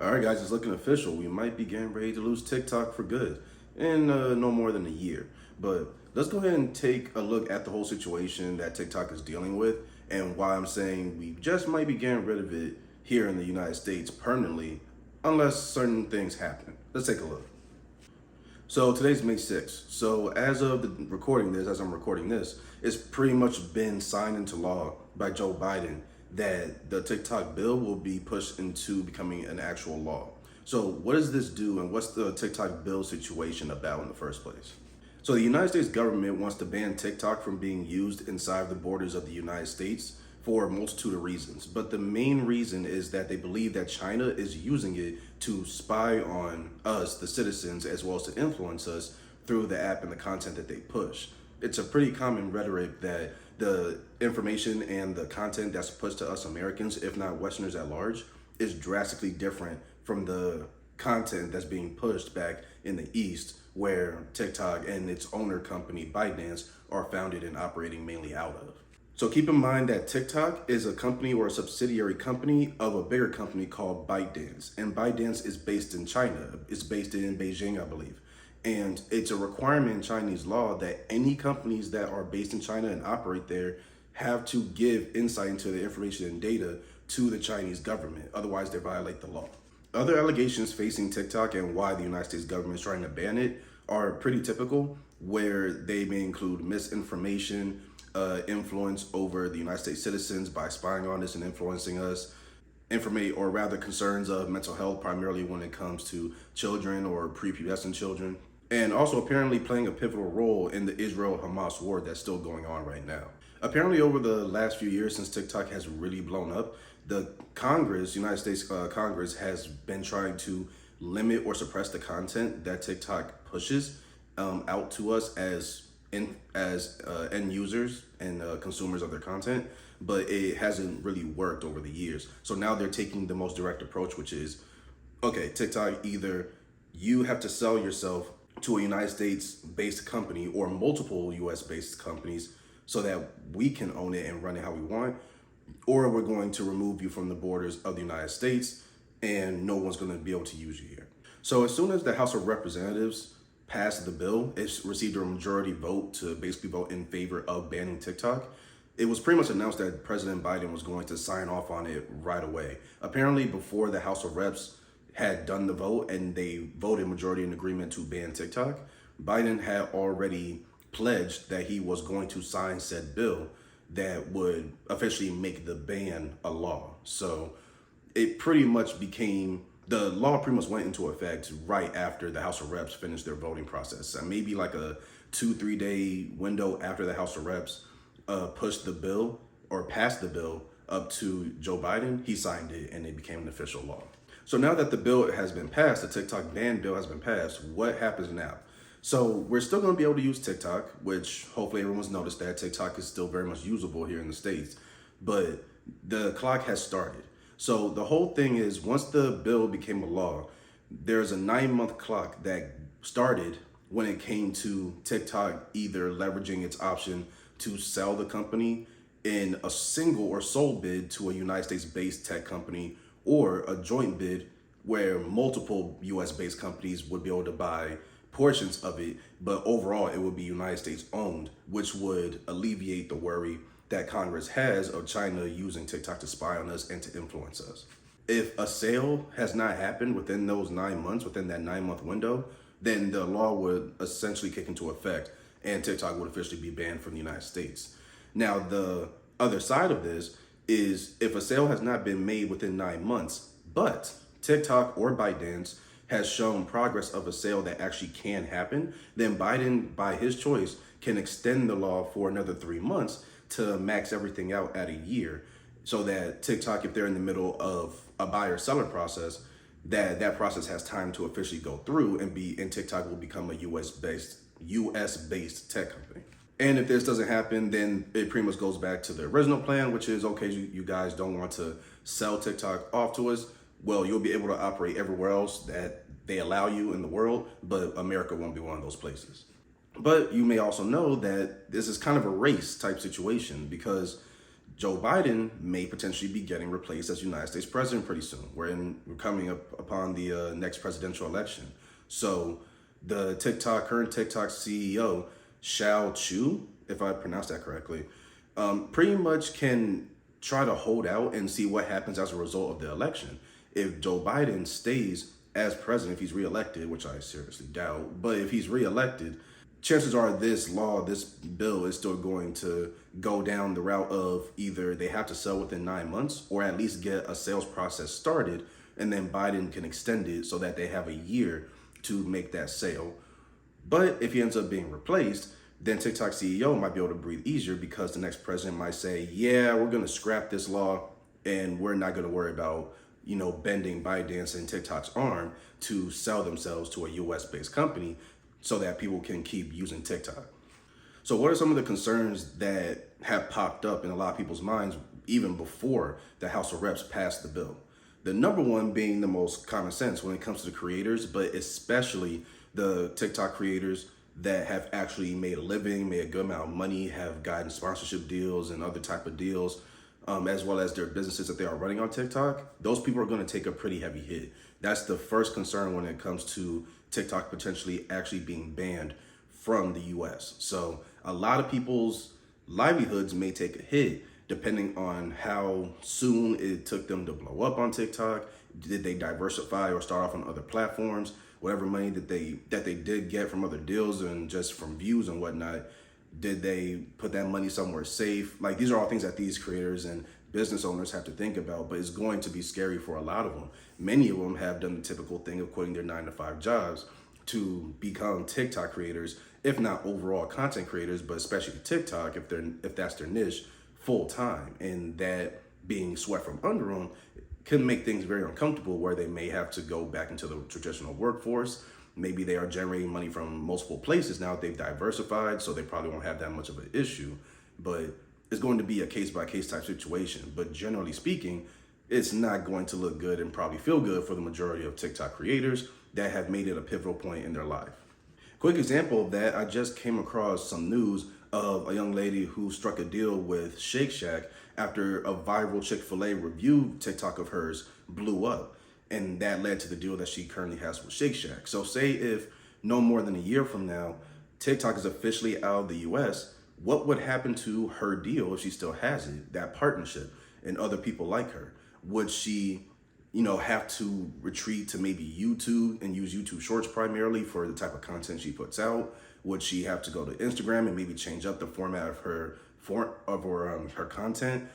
All right, guys, it's looking official. We might be getting ready to lose TikTok for good in no more than a year. But let's go ahead and take a look at the whole situation that TikTok is dealing with and why I'm saying we just might be getting rid of it here in the United States permanently unless certain things happen. Let's take a look. So today's May 6th. So as of as I'm recording this, it's pretty much been signed into law by Joe Biden that the TikTok bill will be pushed into becoming an actual law. So what does this do and what's the TikTok bill situation about in the first place? So the United States government wants to ban TikTok from being used inside the borders of the United States for a multitude of reasons. But the main reason is that they believe that China is using it to spy on us, the citizens, as well as to influence us through the app and the content that they push. It's a pretty common rhetoric that the information and the content that's pushed to us Americans, if not Westerners at large, is drastically different from the content that's being pushed back in the East, where TikTok and its owner company, ByteDance, are founded and operating mainly out of. So keep in mind that TikTok is a company or a subsidiary company of a bigger company called ByteDance. And ByteDance is based in China. It's based in Beijing, I believe. And it's a requirement in Chinese law that any companies that are based in China and operate there have to give insight into the information and data to the Chinese government. Otherwise, they violate the law. Other allegations facing TikTok and why the United States government is trying to ban it are pretty typical, where they may include misinformation, influence over the United States citizens by spying on us and influencing us, or rather concerns of mental health, primarily when it comes to children or prepubescent children, and also apparently playing a pivotal role in the Israel-Hamas war that's still going on right now. Apparently over the last few years since TikTok has really blown up, the Congress, United States Congress, has been trying to limit or suppress the content that TikTok pushes out to us as end users and consumers of their content, but it hasn't really worked over the years. So now they're taking the most direct approach, which is, okay, TikTok, either you have to sell yourself to a United States-based company or multiple US-based companies so that we can own it and run it how we want, or we're going to remove you from the borders of the United States and no one's going to be able to use you here. So as soon as the House of Representatives passed the bill, it received a majority vote to basically vote in favor of banning TikTok. It was pretty much announced that President Biden was going to sign off on it right away. Apparently, before the House of Reps had done the vote and they voted majority in agreement to ban TikTok, Biden had already pledged that he was going to sign said bill that would officially make the ban a law. So it pretty much became, the law pretty much went into effect right after the House of Reps finished their voting process. Maybe like a 2-3 day window after the House of Reps pushed the bill or passed the bill up to Joe Biden, he signed it and it became an official law. So now that the bill has been passed, the TikTok ban bill has been passed, what happens now? So we're still going to be able to use TikTok, which hopefully everyone's noticed that TikTok is still very much usable here in the States, but the clock has started. So the whole thing is, once the bill became a law, there's a 9-month clock that started when it came to TikTok either leveraging its option to sell the company in a single or sole bid to a United States-based tech company, or a joint bid where multiple US-based companies would be able to buy portions of it, but overall it would be United States owned, which would alleviate the worry that Congress has of China using TikTok to spy on us and to influence us. If a sale has not happened within those 9 months, within that 9-month window, then the law would essentially kick into effect and TikTok would officially be banned from the United States. Now, the other side of this is if a sale has not been made within 9 months, but TikTok or ByteDance has shown progress of a sale that actually can happen, then Biden, by his choice, can extend the law for another 3 months to max everything out at a year, so that TikTok, if they're in the middle of a buyer-seller process, that process has time to officially go through and TikTok will become a US-based tech company. And if this doesn't happen, then it pretty much goes back to the original plan, which is, okay, you guys don't want to sell TikTok off to us. Well, you'll be able to operate everywhere else that they allow you in the world, but America won't be one of those places. But you may also know that this is kind of a race type situation, because Joe Biden may potentially be getting replaced as United States president pretty soon. We're coming up upon the next presidential election. So the current TikTok CEO, Shao Chu, if I pronounced that correctly, pretty much can try to hold out and see what happens as a result of the election. If Joe Biden stays as president, if he's reelected, which I seriously doubt, but if he's reelected, chances are this bill is still going to go down the route of either they have to sell within 9 months or at least get a sales process started, and then Biden can extend it so that they have a year to make that sale. But if he ends up being replaced, then TikTok CEO might be able to breathe easier because the next president might say, yeah, we're going to scrap this law and we're not going to worry about, bending ByteDance and TikTok's arm to sell themselves to a US based company so that people can keep using TikTok. So what are some of the concerns that have popped up in a lot of people's minds even before the House of Reps passed the bill? The number one being the most common sense when it comes to the creators, but especially the TikTok creators that have actually made a living, made a good amount of money, have gotten sponsorship deals and other type of deals, as well as their businesses that they are running on TikTok. Those people are going to take a pretty heavy hit. That's the first concern when it comes to TikTok potentially actually being banned from the US. So a lot of people's livelihoods may take a hit depending on how soon it took them to blow up on TikTok. Did they diversify or start off on other platforms? Whatever money that they did get from other deals and just from views and whatnot, did they put that money somewhere safe? Like, these are all things that these creators and business owners have to think about, but it's going to be scary for a lot of them. Many of them have done the typical thing of quitting their 9-to-5 jobs to become TikTok creators, if not overall content creators, but especially TikTok, if that's their niche, full time. And that being swept from under them can make things very uncomfortable, where they may have to go back into the traditional workforce. Maybe they are generating money from multiple places now that they've diversified, so they probably won't have that much of an issue. But it's going to be a case-by-case type situation. But generally speaking, it's not going to look good and probably feel good for the majority of TikTok creators that have made it a pivotal point in their life. Quick example of that, I just came across some news of a young lady who struck a deal with Shake Shack after a viral Chick-fil-A review TikTok of hers blew up. And that led to the deal that she currently has with Shake Shack. So say if no more than a year from now, TikTok is officially out of the US, what would happen to her deal if she still has it, that partnership, and other people like her? Would she, have to retreat to maybe YouTube and use YouTube Shorts primarily for the type of content she puts out? Would she have to go to Instagram and maybe change up the format of her content?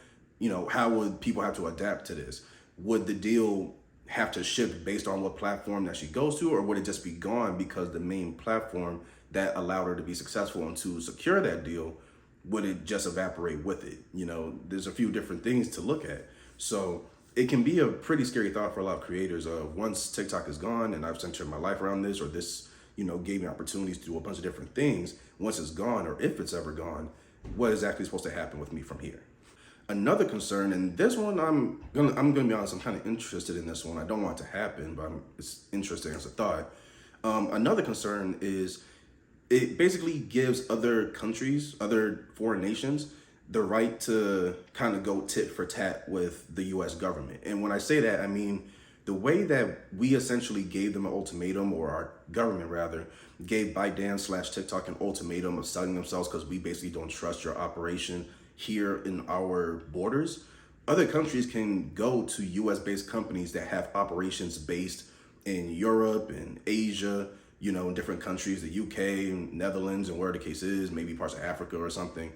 How would people have to adapt to this? Would the deal have to shift based on what platform that she goes to, or would it just be gone because the main platform that allowed her to be successful and to secure that deal, would it just evaporate with it? There's a few different things to look at. So it can be a pretty scary thought for a lot of creators. Once TikTok is gone and I've centered my life around this, or this, gave me opportunities to do a bunch of different things. Once it's gone, or if it's ever gone, what is actually supposed to happen with me from here? Another concern, and this one I'm gonna be honest, I'm kind of interested in this one. I don't want it to happen, but it's interesting as a thought. Another concern is it basically gives other countries, other foreign nations, the right to kind of go tit for tat with the US government. And when I say that, I mean the way that we essentially gave them an ultimatum, or our government rather, gave ByteDance/TikTok an ultimatum of selling themselves because we basically don't trust your operation here in our borders. Other countries can go to US-based companies that have operations based in Europe and Asia, in different countries, the UK, Netherlands, and where the case is, maybe parts of Africa or something.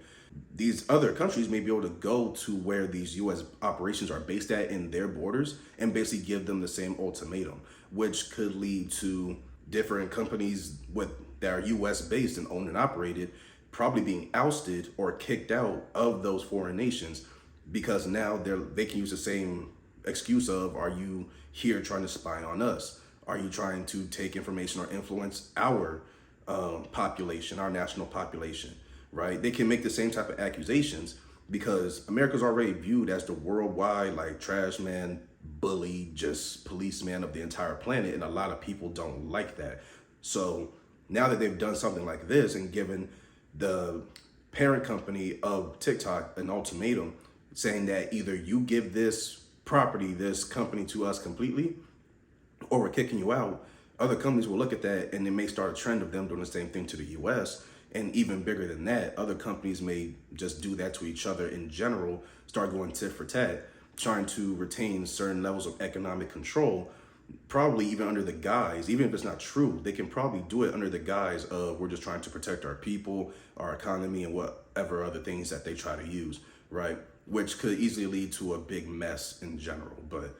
These other countries may be able to go to where these US operations are based at in their borders and basically give them the same ultimatum, which could lead to different companies that are US based and owned and operated probably being ousted or kicked out of those foreign nations, because now they can use the same excuse of, are you here trying to spy on us? Are you trying to take information or influence our population, our national population, right? They can make the same type of accusations because America's already viewed as the worldwide, like, trash man, bully, just policeman of the entire planet. And a lot of people don't like that. So now that they've done something like this and given the parent company of TikTok an ultimatum, saying that either you give this property, this company to us completely, or we're kicking you out. Other companies will look at that and it may start a trend of them doing the same thing to the US. And even bigger than that, other companies may just do that to each other in general, start going tit for tat, trying to retain certain levels of economic control, probably even under the guise, even if it's not true, they can probably do it under the guise of we're just trying to protect our people, our economy, and whatever other things that they try to use, right? Which could easily lead to a big mess in general. But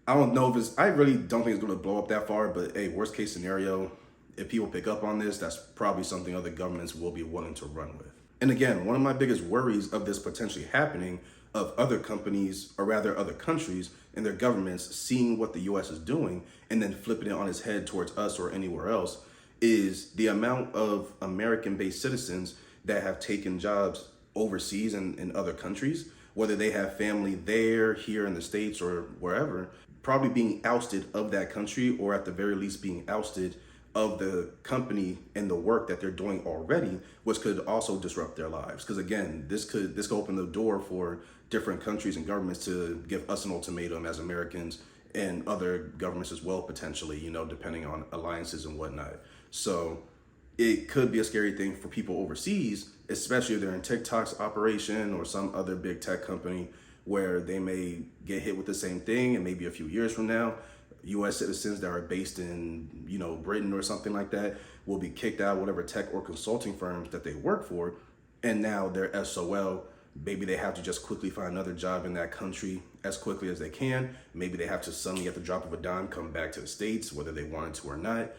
I don't know if I really don't think it's going to blow up that far, but hey, worst case scenario, if people pick up on this, that's probably something other governments will be willing to run with. And again, one of my biggest worries of this potentially happening, of other companies, or rather other countries and their governments seeing what the US is doing and then flipping it on its head towards us or anywhere else, is the amount of American-based citizens that have taken jobs overseas in other countries, whether they have family there, here in the States, or wherever, probably being ousted of that country, or at the very least being ousted of the company and the work that they're doing already, which could also disrupt their lives. Because again, this could open the door for different countries and governments to give us an ultimatum as Americans, and other governments as well, potentially, you know, depending on alliances and whatnot. So it could be a scary thing for people overseas, especially if they're in TikTok's operation or some other big tech company, where they may get hit with the same thing, and maybe a few years from now, US citizens that are based in, you know, Britain or something like that will be kicked out of whatever tech or consulting firms that they work for, and now they're SOL. Maybe they have to just quickly find another job in that country as quickly as they can. Maybe they have to suddenly, at the drop of a dime, come back to the States, whether they wanted to or not.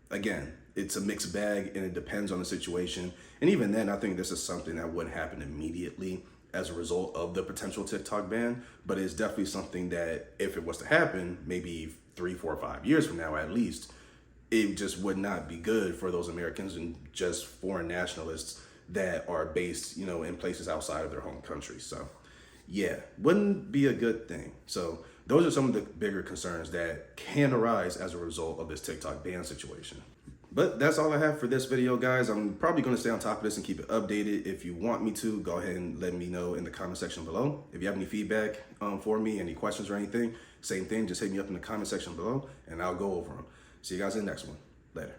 Again, it's a mixed bag and it depends on the situation. And even then, I think this is something that wouldn't happen immediately as a result of the potential TikTok ban, but it's definitely something that if it was to happen, maybe 3, 4, 5 years from now at least, it just would not be good for those Americans and just foreign nationalists that are based, you know, in places outside of their home country. So yeah, wouldn't be a good thing. So those are some of the bigger concerns that can arise as a result of this TikTok ban situation. But that's all I have for this video, guys. I'm probably going to stay on top of this and keep it updated. If you want me to, go ahead and let me know in the comment section below. If you have any feedback for me, any questions or anything, same thing, just hit me up in the comment section below and I'll go over them. See you guys in the next one. Later.